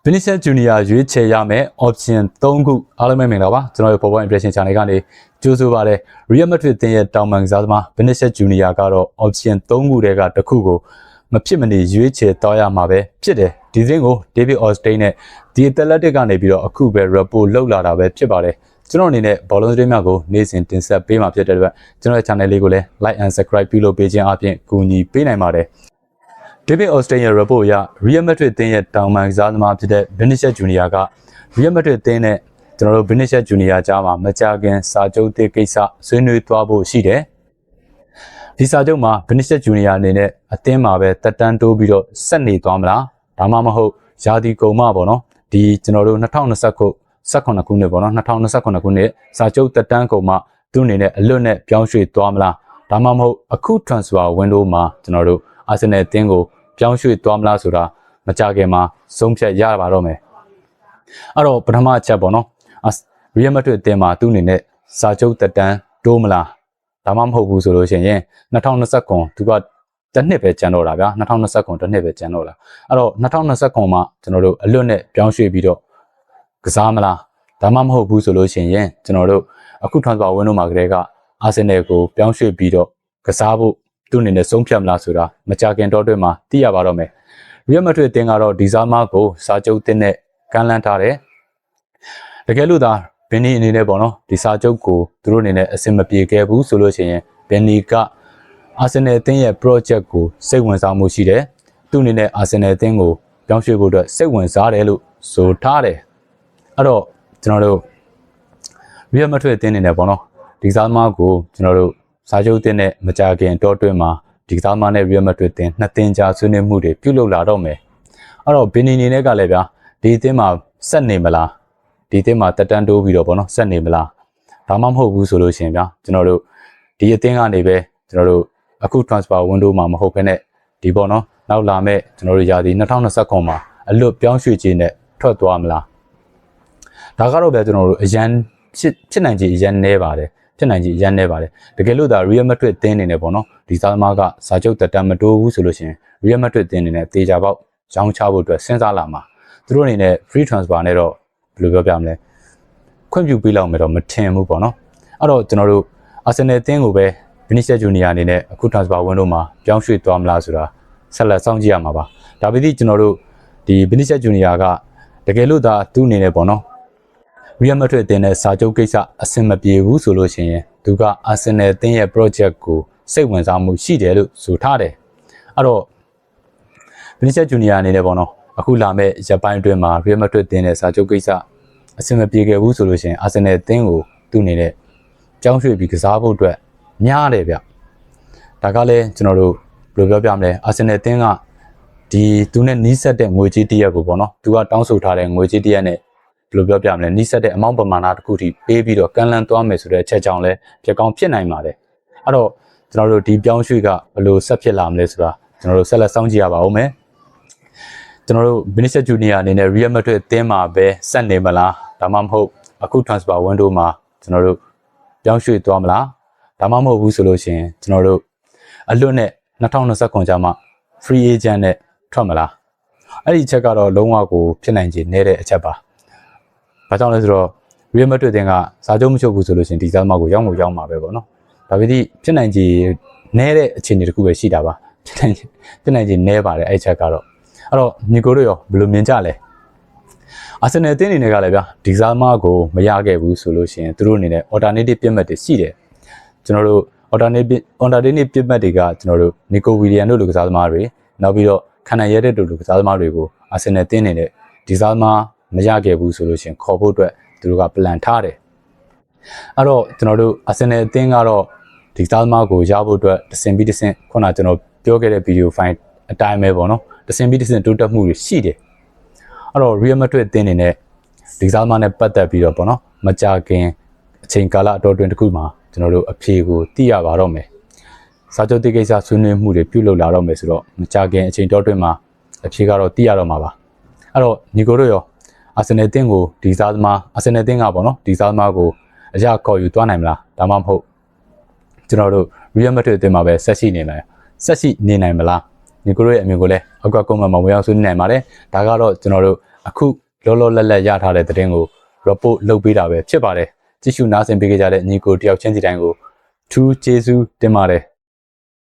Vinicius Junior ရွေးချယ်ရမယ် option 3ခုအားလုံးပဲမင်္ဂလာပါကျွန်တော်ရဲ့ Football Impression Channel ကနေကြိုဆိုပါရစေ Real Madrid တင်ရဲ့တောင်ပန်ကစားသမား Vinicius Junior ကတော့ option 3ခုတည်းကတစ်ခုကိုမဖြစ်မနေရွေးချယ်တော့ရမှာပဲဖြစ်တယ်ဒီသတင်းကို David Ornstein နဲ့ The Athletic ကနေပြီးတော့အခုပဲ report လုပ်လာတာပဲဖြစ်ပါတယ်ကျွန်တော်အနေနဲ့ဘောလုံးသတင်းများကိုနေ့စဉ်တင်ဆက်ပေးမှာဖြစ်တဲ့အတွက်ကျွန်တော်ရဲ့ channel လေးကိုလည်း like and subscribe ပြုလုပ်ပေးခြင်းအပြင်ကူညီပေးနိုင်ပါတယ်David Ornstein ရဲ့ report အရ Real Madrid တင်းရဲ့တောင်ပန်ကစားသမားဖြစ်တဲ့ Vinicius Junior က Real Madrid တင်းနဲ့ကျွန်တော်တို့ Vinicius Junior ကြားမှာမကြာခင်စာချုပ်သစ်ကိစ္စဆွေးနွေးသွားဖို့ရှိတယ်။ဒီစာချုပ်မှာ Vinicius Junior အနေနဲ့အသင်းမှာပဲတက်တန်းတိုးပြီးတော့ဆက်နေသွားမလား။ဒါမှမဟုတ်ရာသီကုန်မှပေါ့နော်။ဒီကျွန်တော်တို့2029ခုနှစ်ပေါ့နော်2029ခုနှစ်စာချုပ်တက်တန်းကုန်မှသူ့အနေနဲ့အလွတ်နဲ့ပြောင်းရွှေ့သွားမလား။ဒါမှမဟုတ်အခု transfer window မှာကျွန်တော်တို့အာဆင်နယ်အသင်းကိုပြောင်းရွှေ့သွားမလားဆိုတာမကြခင်မှာဆုံးဖြတ်ရပါတော့မယ်အဲ့တော့ပထမအချက်ပေါ့နော် Real Madrid အသင်းမှာသူ့အနေနဲ့စာချုပ်တက်တန်းတိုးမလားဒါမှမဟုတ်ဘူးဆိုလို့ရှိရင်2029သူကတစ်နှစ်ပဲကျန်တော့တာဗျာ2029တစ်နှစ်ပဲကျန်တော့တာအဲ့တော့2029မှာကျွန်တော်တို့အလွတ်နဲ့ပြောင်းရွှေ့ပြီးတော့ကစားမလားဒါမှမဟုတ်ဘူးဆိုလို့ရှိရင်ကျွန်တော်တို့အခု transfer window မှာကလေးကအာဆင်နယ်ကိုပြောင်းရွှေ့ပြီးတော့ကစားဖို့သူ့အနေနဲ့ဆုံးဖြတ်မလားဆိုတာမကြခင်တော့တွင်မှာသိရပါတော့မယ်။ Real Madrid အသင်းကတော့ဒီစားမားကိုစာချုပ်သစ်နဲ့ကမ်းလှမ်းထားတယ်။တကယ်လို့သာဘင်နီအနေနဲ့ပေါ့နော်ဒီစာချုပ်ကိုသူတို့အနေနဲ့အဆင်မပြေခဲ့ဘူးဆိုလို့ရှိရင်ဘင်နီကအာဆင်နယ်အသင်းရဲ့ project ကိုစိတ်ဝင်စားမှုရှိတယ်။သူ့အနေနဲ့အာဆင်နယ်အသင်းကိုပြောင်းရွှေ့ဖို့အတွက်စိတ်ဝင်စားတယ်လို့ဆိုထားတယ်။အဲ့တော့ကျွန်တော်တို့ Real Madrid အသင်းအနေနဲ့ပေါ့နော်ဒီစားမားကိုကျွန်တော်တို့စာချုပ်တင်နဲ့မကြခင်တော့တွင်မှာဒီကစားမနဲ့ Real Madrid တင်နှစ်သင်းကြားဆွေးနွေးမှုတွေပြုလုပ်လာတော့မယ်အဲ့တော့ဘင်နီနေနဲ့ကလည်းဗျာဒီအသင်းမှာဆက်နေမလားဒီအသင်းမှာတက်တန်းတိုးပြီးတော့ဗောနော်ဆက်နေမလားဒါမှမဟုတ်ဘူးဆိုလို့ရှိရင်ဗျာကျွန်တော်တို့ဒီအသင်းကနေပဲကျွန်တော်တို့အခု transfer window မှာမဟုတ်ဘဲနဲ့ဒီဗောနော်နောက်လာမဲ့ကျွန်တော်တို့ရာသီ2029မှာအလွတ်ပြောင်းရွှေ့ခြင်းနဲ့ထွက်သွားမလားဒါကတော့ဗျာကျွန်တော်တို့အရန်ဖြစ်နိုင်ခြေအရန်နဲပါတယ်ဖြစ်နိုင်ကြီးရန်နေပါတယ်တကယ်လို့ဒါ Real Madrid တင်းနေနေပေါ့နော်ဒီစားသမားကစာချုပ်တက်တန်းမတိုးဘူးဆိုလို့ရှိရင် Real Madrid တင်းနေနေတေချာပေါက်ရောင်းချဖို့အတွက်စဉ်းစားလာမှာသူတို့အနေနဲ့ free transfer နဲ့တော့ဘယ်လိုပြောပြမလဲခွင့်ပြုပေးလောက်မယ်တော့မထင်ဘူးပေါ့နော်အဲ့တော့ကျွန်တော်တို့ Arsenal တင်းကိုပဲ Vinicius Junior အနေနဲ့အခု transfer window မှာပြောင်းရွှေ့သွားမလားဆိုတာဆက်လက်စောင့်ကြည့်ရမှာပါဒါပေမဲ့ကျွန်တော်တို့ဒီ Vinicius Junior ကတကယ်လို့ဒါသူ့အနေနဲ့ပေါ့နော်Real Madrid အသင်းနဲ့စာချုပ်ကိစ္စအဆင်မပြေဘူးဆိုလို့ရှိရင်သူက Arsenal အသင်းရဲ့ project ကိုစိတ်ဝင်စားမှုရှိတယ်လို့ဆိုထားတယ်အဲ့တော့ Vinicius Junior အနေနဲ့ပေါ့နော်အခုလာမဲ့ရက်ပိုင်းအတွင်းမှာ Real Madrid အသင်းနဲ့စာချုပ်ကိစ္စအဆင်မပြေခဲ့ဘူးဆိုလို့ရှိရင် Arsenal အသင်းကိုသူ့အနေနဲ့ကြောင်းရွှေ့ပြီးကစားဖို့အတွက်များတယ်ဗျဒါကလည်းကျွန်တော်တို့ဘယ်လိုပြောပြမလဲ Arsenal အသင်းကဒီသူနဲ့နီးစပ်တဲ့ငွေကြေးတရက်ကိုပေါ့နော်သူကတောင်းဆိုထားတဲ့ငွေကြေးတရက်နဲ့ဘယ်လိုပြောပြမလဲနီးစပ်တဲ့အမောင့်ပမာဏတစ်ခုထိပေးပြီးတော့ကန်လန်သွားမယ်ဆိုတဲ့အချက်ကြောင့်လည်းဖြစ်ကောင်းဖြစ်နိုင်ပါတယ်အဲ့တော့ကျွန်တော်တို့ဒီပြောင်းရွှေ့ကဘယ်လိုဆက်ဖြစ်လာမလဲဆိုတာကျွန်တော်တို့ဆက်လက်စောင့်ကြည့်ရပါဦးမယ်ကျွန်တော်တို့ Vinicius Junior အနေနဲ့ Real Madrid အသင်းမှာပဲဆက်နေမလားဒါမှမဟုတ်အခု transfer window မှာကျွန်တော်တို့ပြောင်းရွှေ့သွားမလားဒါမှမဟုတ်ဘူးဆိုလို့ရှိရင်ကျွန်တော်တို့အလွတ်နဲ့2029ကျမှ free agent နဲ့ထွက်မလားအဲ့ဒီအချက်ကတော့လုံးဝကိုဖြစ်နိုင်ခြေနည်းတဲ့အချက်ပါဘာကြောင့်လဲဆိုတော့ Real Madrid တင်ကစာချုပ်မချုပ်ဘူးဆိုလို့ရှိရင်ဒီစားသမားကိုရောက်မှာပဲပေါ့နော်ဒါပေမဲ့ဖြစ်နိုင်ခြေနည်းတဲ့အခြေအနေတစ်ခုပဲရှိတာပါဖြစ်နိုင်ခြေနည်းပါတယ်အဲ့ချက်ကတော့အဲ့တော့ညီကိုတို့ရောဘယ်လိုမြင်ကြလဲအာဆင်နယ်အသင်းအနေနဲ့ကလည်းဗျာဒီစားသမားကိုမရခဲ့ဘူးဆိုလို့ရှိရင်သူတို့အနေနဲ့ alternative ပြတ်မှတ်တွေရှိတယ်ကျွန်တော်တို့ alternative ပြတ်မှတ်တွေကကျွန်တော်တို့ Nico Williams တို့လူကစားသမားတွေနောက်ပြီးတော့ခံနိုင်ရတဲ့လူကစားသမားတွေကိုအာဆင်နယ်အသင်းအနေနဲ့ဒီစားသမားမရခဲ့ဘူးဆိုလို့ရှိရင်ခေါ်ဖို့အတွက်သူတို့က plan ထားတယ်အဲ့တော့ကျွန်တော်တို့ Arsenal အသင်းကတော့ဒီစားသမားကိုရဖို့အတွက်တဆင်ပြီးတဆင်ခုနကျွန်တော်ပြောခဲ့တဲ့ video file အတိုင်းပဲပေါ့နော်တဆင်ပြီးတဆင်တိုးတက်မှုတွေရှိတယ်အဲ့တော့ Real Madrid အသင်းအနေနဲ့ဒီစားသမားနဲ့ပတ်သက်ပြီးတော့ပေါ့နော်မကြာခင်အချိန်ကာလအတော်တွင်တစ်ခုမှာကျွန်တော်တို့အဖြေကိုသိရပါတော့မယ်စာချုပ်တိကိစ္စဆွေးနွေးမှုတွေပြုလုပ်လာတော့မယ်ဆိုတော့မကြာခင်အချိန်တော်တွင်မှာအဖြေကတော့သိရတော့မှာပါအဲ့တော့ညီကိုတို့ရောအာဆင်နယ်အသင်းကိုဒီစားသမားအာဆင်နယ်အသင်းကပေါ့နော်ဒီစားသမားကိုအရခေါ်ယူသွားနိုင်မလားဒါမှမဟုတ်ကျွန်တော်တို့ Real Madrid အသင်းမှာပဲဆက်ရှိနေနိုင်မလားညီကိုတို့ရဲ့အမြင်ကိုလည်းအောက်က comment မှာဝင်ရောက်ဆွေးနွေးနိုင်ပါတယ်ဒါကတော့ကျွန်တော်တို့ အခုလောလောလတ်လတ်ရထားတဲ့သတင်းကို report လုပ်ပေးတာပဲဖြစ်ပါတယ်ကြည့်ရှုနားဆင်ပေးကြတဲ့ညီကိုတယောက်ချင်းစီတိုင်းကိုထူးကျေးဇူးတင်ပါတယ်